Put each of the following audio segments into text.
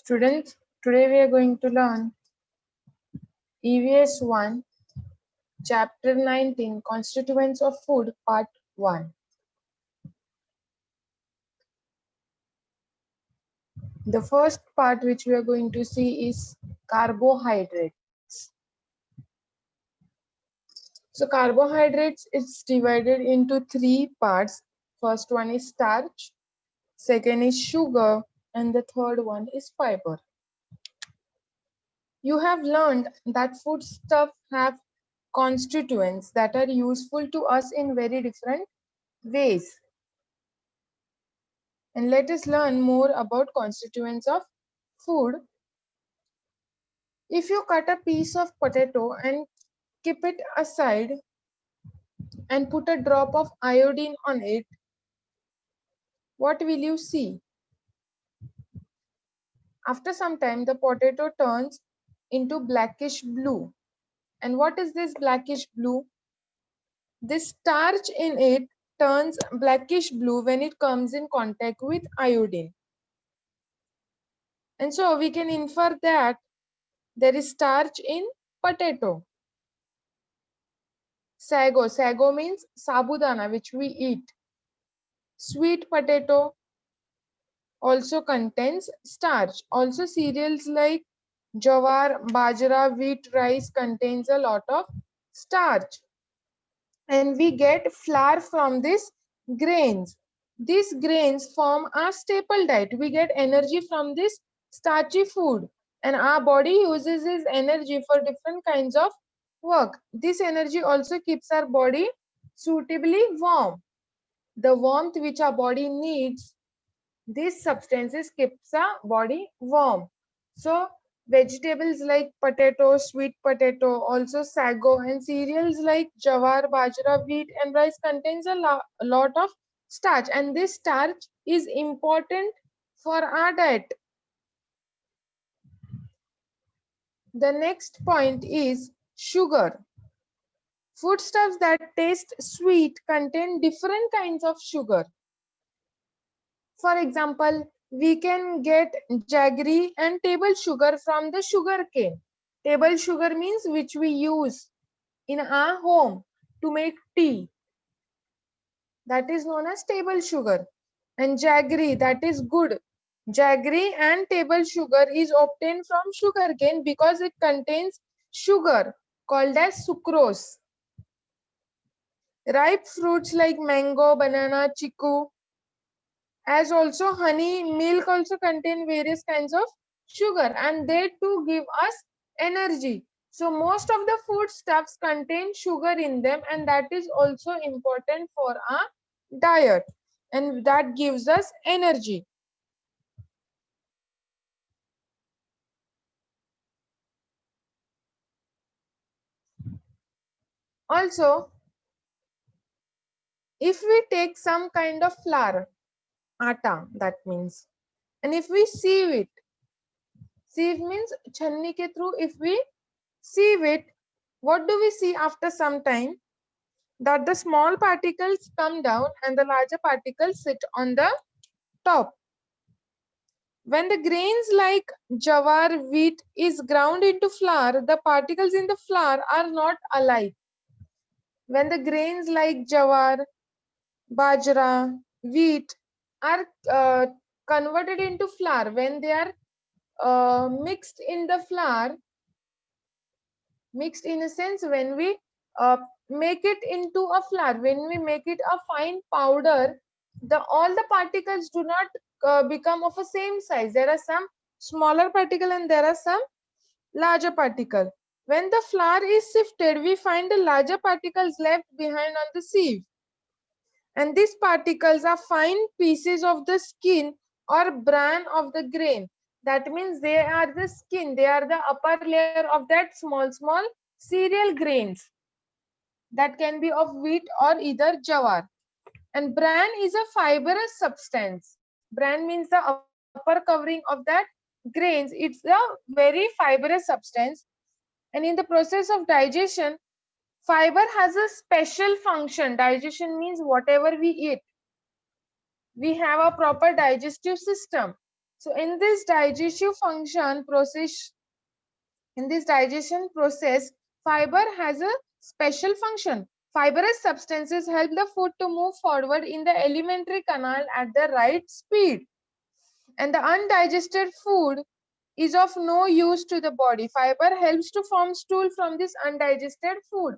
Students, today we are going to learn EVS 1, Chapter 19, Constituents of Food, Part 1. The first part which we are going to see is carbohydrates. So carbohydrates is divided into three parts. First one is starch, second is sugar, and the third one is fiber. You have learned that foodstuffs have constituents that are useful to us in very different ways. And let us learn more about constituents of food. If you cut a piece of potato and keep it aside and put a drop of iodine on it, what will you see? After some time, the potato turns into blackish blue. And what is this blackish blue? This starch in it turns blackish blue when it comes in contact with iodine. And so we can infer that there is starch in potato. Sago. Sago means sabudana, which we eat. Sweet potato also contains starch. Also cereals like jawar, bajra, wheat, rice contains a lot of starch. And we get flour from these grains. These grains form our staple diet. We get energy from this starchy food. And our body uses this energy for different kinds of work. This energy also keeps our body suitably warm. The warmth which our body needs, these substances keeps our body warm. So vegetables like potato, sweet potato, also sago, and cereals like jawar, bajra, wheat, and rice contains a lot of starch, and this starch is important for our diet. The next point is sugar. Foodstuffs that taste sweet contain different kinds of sugar. For example, we can get jaggery and table sugar from the sugar cane. Table sugar means which we use in our home to make tea. That is known as table sugar. And jaggery, that is good. Jaggery and table sugar is obtained from sugar cane because it contains sugar called as sucrose. Ripe fruits like mango, banana, chiku, as also honey, milk also contain various kinds of sugar, and they too give us energy. So most of the foodstuffs contain sugar in them, and that is also important for our diet, and that gives us energy. Also, if we take some kind of flour, atta that means, and if we sieve it, sieve means channi ke through, if we sieve it, what do we see after some time? That the small particles come down and the larger particles sit on the top. When the grains like jawar, wheat is ground into flour, the particles in the flour are not alike. When the grains like jawar, bajra, wheat are converted into flour, when they are mixed in the flour, mixed in a sense when we make it into a flour, when we make it a fine powder, all the particles do not become of a same size. There are some smaller particle and there are some larger particle. When the flour is sifted, we find the larger particles left behind on the sieve, and these particles are fine pieces of the skin or bran of the grain. That means they are the skin, they are the upper layer of that small cereal grains that can be of wheat or either jawar. And bran is a fibrous substance. Bran means the upper covering of that grains. It's a very fibrous substance. And in the process of digestion, fiber has a special function. Digestion means whatever we eat, we have a proper digestive system. So in this digestive function process, in this digestion process, fiber has a special function. Fibrous substances help the food to move forward in the alimentary canal at the right speed. And the undigested food is of no use to the body. Fiber helps to form stool from this undigested food.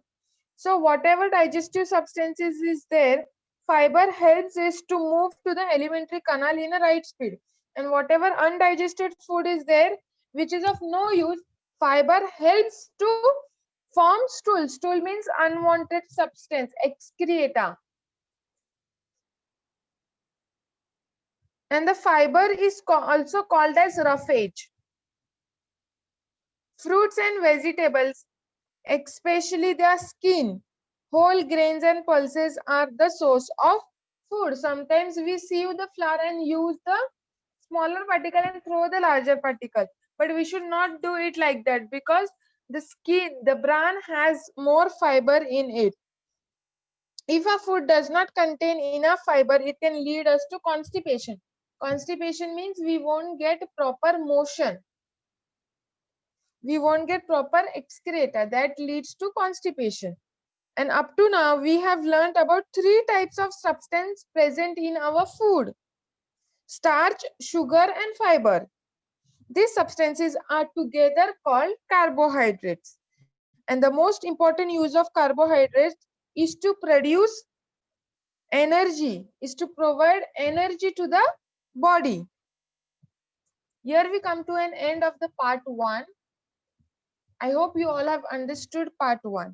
So whatever digestive substances is there, fiber helps is to move to the alimentary canal in a right speed. And whatever undigested food is there, which is of no use, fiber helps to form stool. Stool means unwanted substance, excreta. And the fiber is also called as roughage. Fruits and vegetables, especially their skin, whole grains and pulses are the source of food. Sometimes we sieve the flour and use the smaller particle and throw the larger particle. But we should not do it like that, because the skin, the bran has more fiber in it. If a food does not contain enough fiber, it can lead us to constipation. Constipation means we won't get proper motion. We won't get proper excreta. That leads to constipation. And up to now, we have learned about 3 types of substance present in our food: starch, sugar, and fiber. These substances are together called carbohydrates. And the most important use of carbohydrates is to produce energy, is to provide energy to the body. Here we come to an end of the part 1. I hope you all have understood part 1.